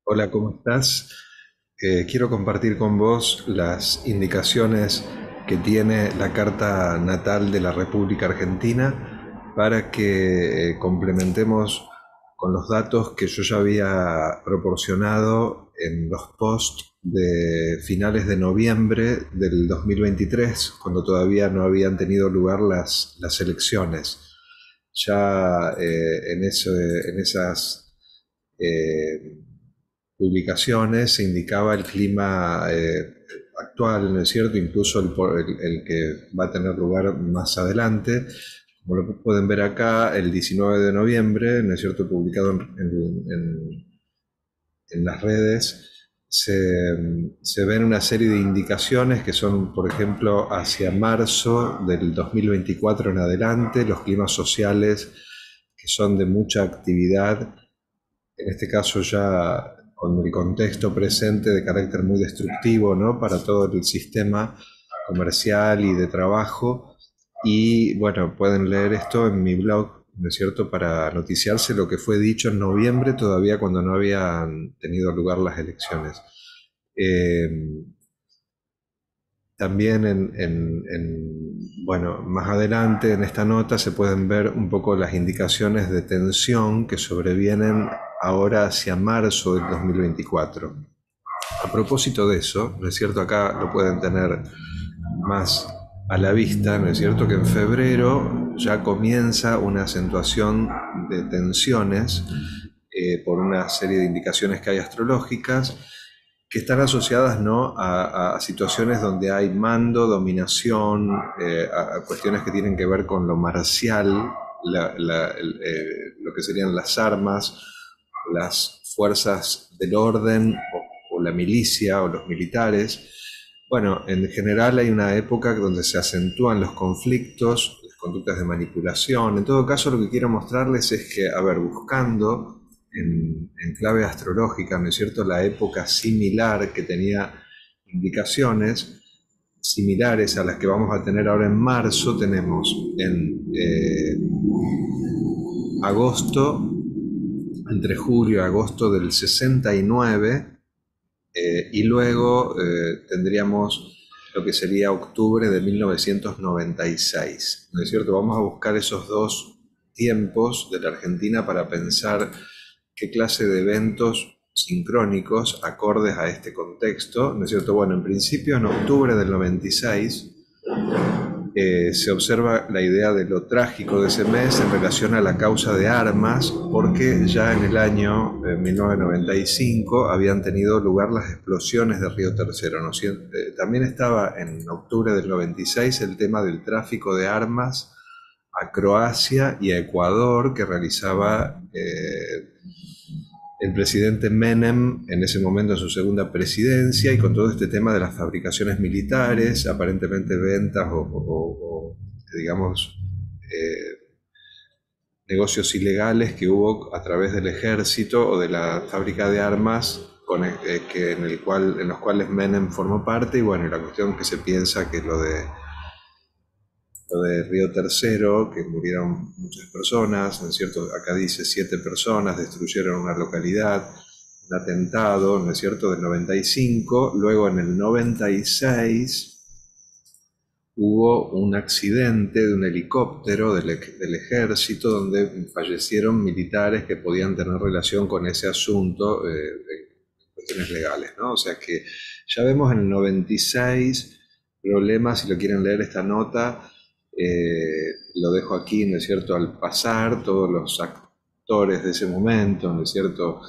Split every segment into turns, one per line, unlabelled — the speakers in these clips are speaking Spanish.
Hola, ¿cómo estás? Quiero compartir con vos las indicaciones que tiene la Carta Natal de la República Argentina para que complementemos con los datos que yo ya había proporcionado en los posts de finales de noviembre del 2023, cuando todavía no habían tenido lugar las elecciones. Ya en esas eh, publicaciones se indicaba el clima actual, ¿no es cierto? Incluso el que va a tener lugar más adelante. Como lo pueden ver acá, el 19 de noviembre, ¿no es cierto? Publicado en las redes, se ven una serie de indicaciones que son, por ejemplo, hacia marzo del 2024 en adelante, los climas sociales que son de mucha actividad, en este caso ya con el contexto presente de carácter muy destructivo, ¿no? Para todo el sistema comercial y de trabajo. Y bueno, pueden leer esto en mi blog, ¿no es cierto?, para noticiarse lo que fue dicho en noviembre, todavía cuando no habían tenido lugar las elecciones. Eh, También bueno, más adelante en esta nota se pueden ver un poco las indicaciones de tensión que sobrevienen ahora hacia marzo del 2024. A propósito de eso, ¿no es cierto? Acá lo pueden tener más a la vista, ¿no es cierto? Que en febrero ya comienza una acentuación de tensiones por una serie de indicaciones que hay astrológicas que están asociadas, ¿no?, a situaciones donde hay mando, dominación, a cuestiones que tienen que ver con lo marcial, lo que serían las armas, las fuerzas del orden o la milicia o los militares. Bueno, en general hay una época donde se acentúan los conflictos, las conductas de manipulación. En todo caso, lo que quiero mostrarles es que, a ver, buscando en clave astrológica, ¿no es cierto?, la época similar que tenía indicaciones similares a las que vamos a tener ahora en marzo, tenemos en agosto, entre julio y agosto del 69, y luego tendríamos lo que sería octubre de 1996, ¿no es cierto? Vamos a buscar esos dos tiempos de la Argentina para pensar qué clase de eventos sincrónicos acordes a este contexto, ¿no es cierto? Bueno, en principio en octubre del 96 se observa la idea de lo trágico de ese mes en relación a la causa de armas, porque ya en el año 1995 habían tenido lugar las explosiones de Río Tercero, ¿no? También estaba en octubre del 96 el tema del tráfico de armas a Croacia y a Ecuador que realizaba el presidente Menem en ese momento en su segunda presidencia, y con todo este tema de las fabricaciones militares, aparentemente ventas o, digamos, negocios ilegales que hubo a través del ejército o de la fábrica de armas en los cuales Menem formó parte. Y bueno, la cuestión que se piensa que lo de Río Tercero, que murieron muchas personas, ¿no es cierto? Acá dice 7 personas, destruyeron una localidad, un atentado, ¿no es cierto?, del 95. Luego en el 96 hubo un accidente de un helicóptero del ejército donde fallecieron militares que podían tener relación con ese asunto de cuestiones legales, ¿no? O sea que ya vemos en el 96 problemas. Si lo quieren leer esta nota, lo dejo aquí, ¿no es cierto?, al pasar todos los actores de ese momento, ¿no es cierto?,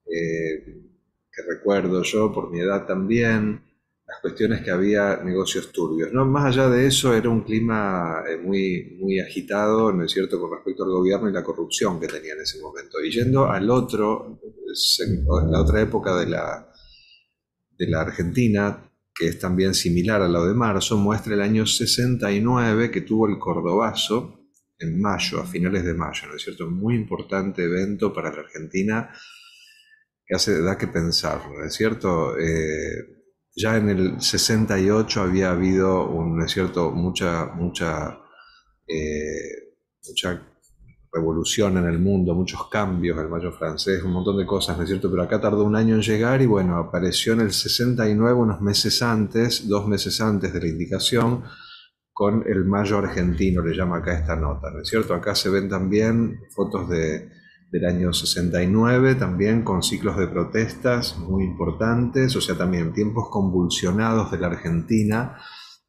que recuerdo yo por mi edad también, las cuestiones que había negocios turbios, ¿no? Más allá de eso, era un clima muy, muy agitado, ¿no es cierto?, con respecto al gobierno y la corrupción que tenía en ese momento. Y yendo al otro, la otra época de la Argentina, que es también similar a lo de marzo, muestra el año 69 que tuvo el Cordobazo en mayo, a finales de mayo, ¿no es cierto? Muy importante evento para la Argentina que da que pensar, ¿no es cierto? Ya en el 68 había habido, ¿no es cierto?, mucha revolución en el mundo, muchos cambios, el Mayo francés, un montón de cosas, ¿no es cierto? Pero acá tardó un año en llegar y bueno, apareció en el 69, unos meses antes, 2 meses antes de la indicación, con el Mayo argentino, le llama acá esta nota, ¿no es cierto? Acá se ven también fotos del año 69, también con ciclos de protestas muy importantes, o sea, también tiempos convulsionados de la Argentina,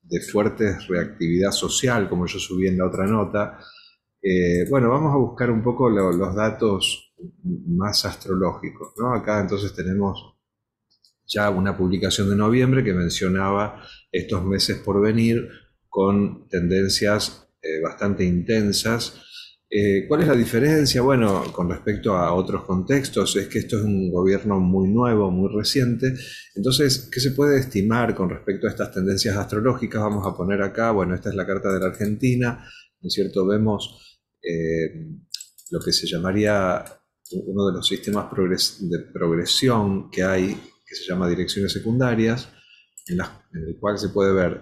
de fuerte reactividad social, como yo subí en la otra nota. Bueno, vamos a buscar un poco los datos más astrológicos, ¿no? Acá entonces tenemos ya una publicación de noviembre que mencionaba estos meses por venir con tendencias bastante intensas. ¿Cuál es la diferencia? Bueno, con respecto a otros contextos, es que esto es un gobierno muy nuevo, muy reciente. Entonces, ¿qué se puede estimar con respecto a estas tendencias astrológicas? Vamos a poner acá, bueno, esta es la carta de la Argentina, ¿no es cierto? Vemos lo que se llamaría uno de los sistemas de progresión que hay, que se llama direcciones secundarias, en el cual se puede ver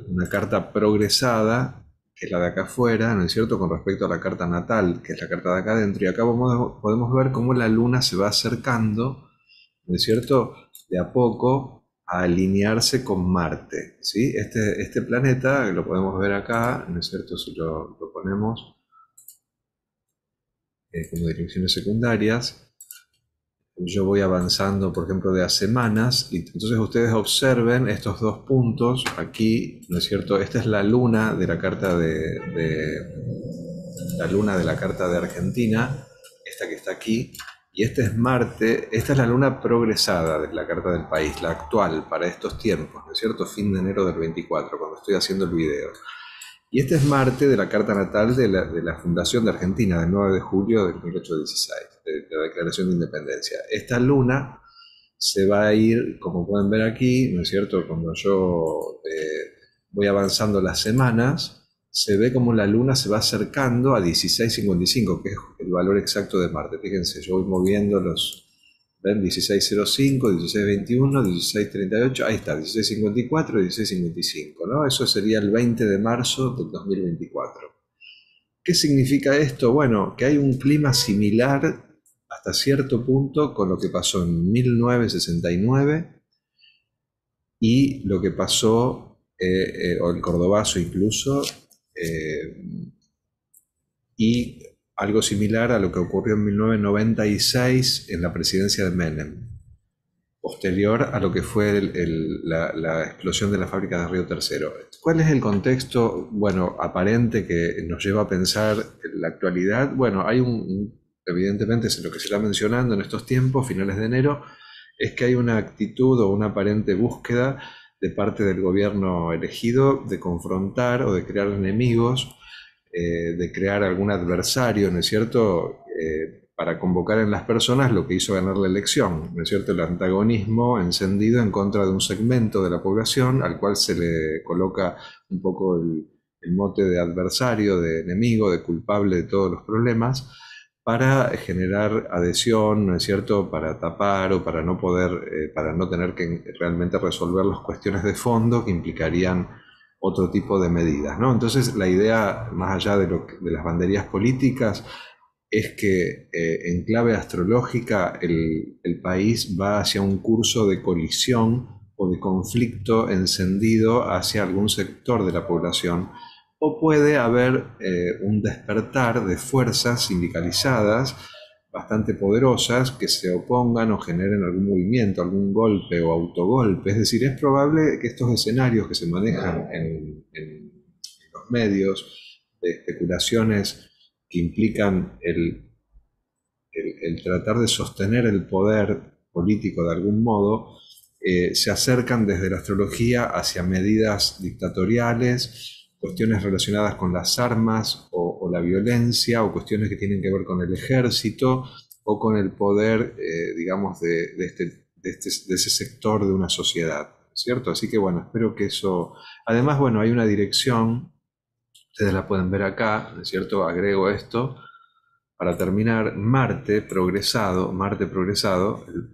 una carta progresada, que es la de acá afuera, ¿no es cierto?, con respecto a la carta natal, que es la carta de acá adentro, y acá podemos ver cómo la luna se va acercando, ¿no es cierto?, de a poco a alinearse con Marte, ¿sí? Este planeta, lo podemos ver acá, ¿no es cierto?, si lo ponemos como direcciones secundarias, yo voy avanzando, por ejemplo, de a semanas, y entonces ustedes observen estos dos puntos aquí, ¿no es cierto? Esta es la luna de la carta la luna de la carta de Argentina, esta que está aquí, y este es Marte, esta es la luna progresada de la carta del país, la actual para estos tiempos, ¿no es cierto? Fin de enero del 24, cuando estoy haciendo el video. Y este es Marte de la carta natal de la Fundación de Argentina, del 9 de julio de 1816, de la Declaración de Independencia. Esta luna se va a ir, como pueden ver aquí, ¿no es cierto? Cuando yo voy avanzando las semanas, se ve como la luna se va acercando a 16,55, que es el valor exacto de Marte. Fíjense, yo voy moviendo ¿ven? 16,05, 16,21, 16,38, ahí está, 16,54 y 16,55, ¿no? Eso sería el 20 de marzo del 2024. ¿Qué significa esto? Bueno, que hay un clima similar hasta cierto punto con lo que pasó en 1969 y lo que pasó, o el Cordobazo incluso, y algo similar a lo que ocurrió en 1996 en la presidencia de Menem, posterior a lo que fue la explosión de la fábrica de Río Tercero. ¿Cuál es el contexto, bueno, aparente que nos lleva a pensar en la actualidad? Bueno, hay evidentemente es lo que se está mencionando en estos tiempos, finales de enero, es que hay una actitud o una aparente búsqueda de parte del gobierno elegido de confrontar o de crear enemigos, de crear algún adversario, ¿no es cierto?, para convocar en las personas lo que hizo ganar la elección, ¿no es cierto?, el antagonismo encendido en contra de un segmento de la población al cual se le coloca un poco el mote de adversario, de enemigo, de culpable de todos los problemas, para generar adhesión, ¿no es cierto?, para tapar o para no poder, para no tener que realmente resolver las cuestiones de fondo que implicarían otro tipo de medidas, ¿no? Entonces la idea, más allá de las banderías políticas, es que en clave astrológica el país va hacia un curso de colisión o de conflicto encendido hacia algún sector de la población, o puede haber un despertar de fuerzas sindicalizadas bastante poderosas que se opongan o generen algún movimiento, algún golpe o autogolpe. Es decir, es probable que estos escenarios que se manejan en los medios de especulaciones que implican el tratar de sostener el poder político de algún modo, se acercan desde la astrología hacia medidas dictatoriales, cuestiones relacionadas con las armas o la violencia, o cuestiones que tienen que ver con el ejército o con el poder, digamos, de ese sector de una sociedad, ¿cierto? Así que bueno, espero que eso... Además, bueno, hay una dirección, ustedes la pueden ver acá, ¿no es cierto? Agrego esto. Para terminar, Marte progresado,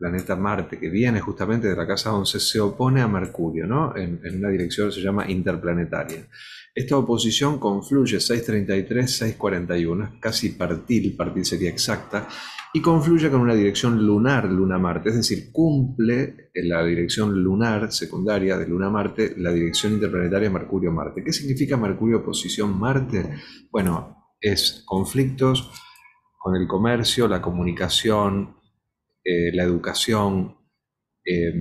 planeta Marte, que viene justamente de la casa 11, se opone a Mercurio, ¿no? En una dirección que se llama interplanetaria. Esta oposición confluye 633, 641, es casi partil sería exacta, y confluye con una dirección lunar, Luna-Marte, es decir, cumple en la dirección lunar secundaria de Luna-Marte la dirección interplanetaria Mercurio-Marte. ¿Qué significa Mercurio-oposición-Marte? Bueno, es conflictos con el comercio, la comunicación, la educación, eh,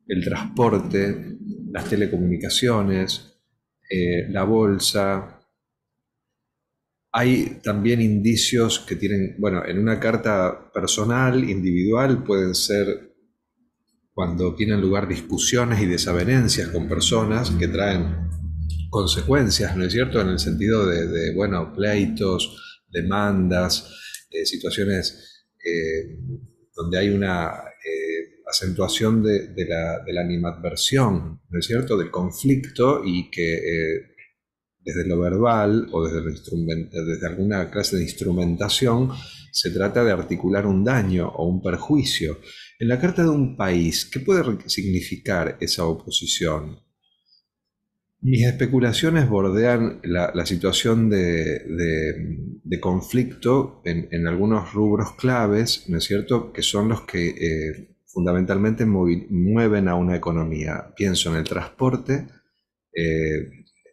el transporte, las telecomunicaciones, la bolsa. Hay también indicios que tienen, bueno, en una carta personal, individual, pueden ser cuando tienen lugar discusiones y desavenencias con personas que traen consecuencias, ¿no es cierto? En el sentido bueno, pleitos, demandas, situaciones donde hay una acentuación de la animadversión, ¿no es cierto? Del conflicto y que desde lo verbal o desde alguna clase de instrumentación se trata de articular un daño o un perjuicio. En la carta de un país, ¿qué puede significar esa oposición? Mis especulaciones bordean la situación de conflicto en algunos rubros claves, ¿no es cierto?, que son los que fundamentalmente mueven a una economía. Pienso en el transporte,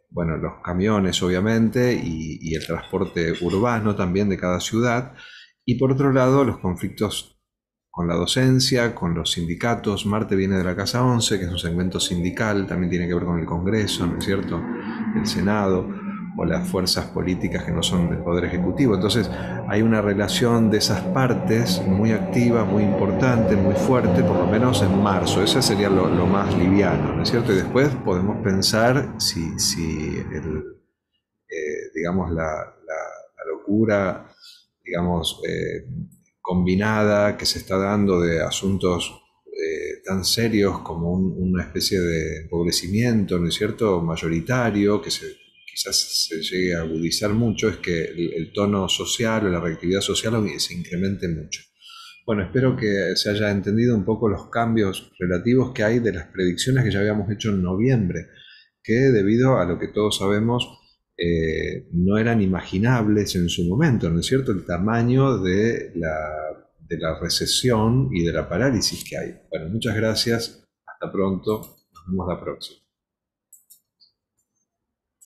bueno, los camiones obviamente y el transporte urbano también de cada ciudad, y por otro lado los conflictos con la docencia, con los sindicatos. Marte viene de la Casa 11, que es un segmento sindical, también tiene que ver con el Congreso, ¿no es cierto?, el Senado, o las fuerzas políticas que no son del Poder Ejecutivo. Entonces hay una relación de esas partes muy activa, muy importante, muy fuerte, por lo menos en marzo. Ese sería lo más liviano, ¿no es cierto? Y después podemos pensar si digamos, la locura, digamos, combinada que se está dando de asuntos tan serios como una especie de empobrecimiento, ¿no es cierto?, mayoritario, que quizás se llegue a agudizar mucho, es que el tono social o la reactividad social se incremente mucho. Bueno, espero que se haya entendido un poco los cambios relativos que hay de las predicciones que ya habíamos hecho en noviembre, que debido a lo que todos sabemos, no eran imaginables en su momento, ¿no es cierto?, el tamaño de la recesión y de la parálisis que hay. Bueno, muchas gracias, hasta pronto, nos vemos la próxima.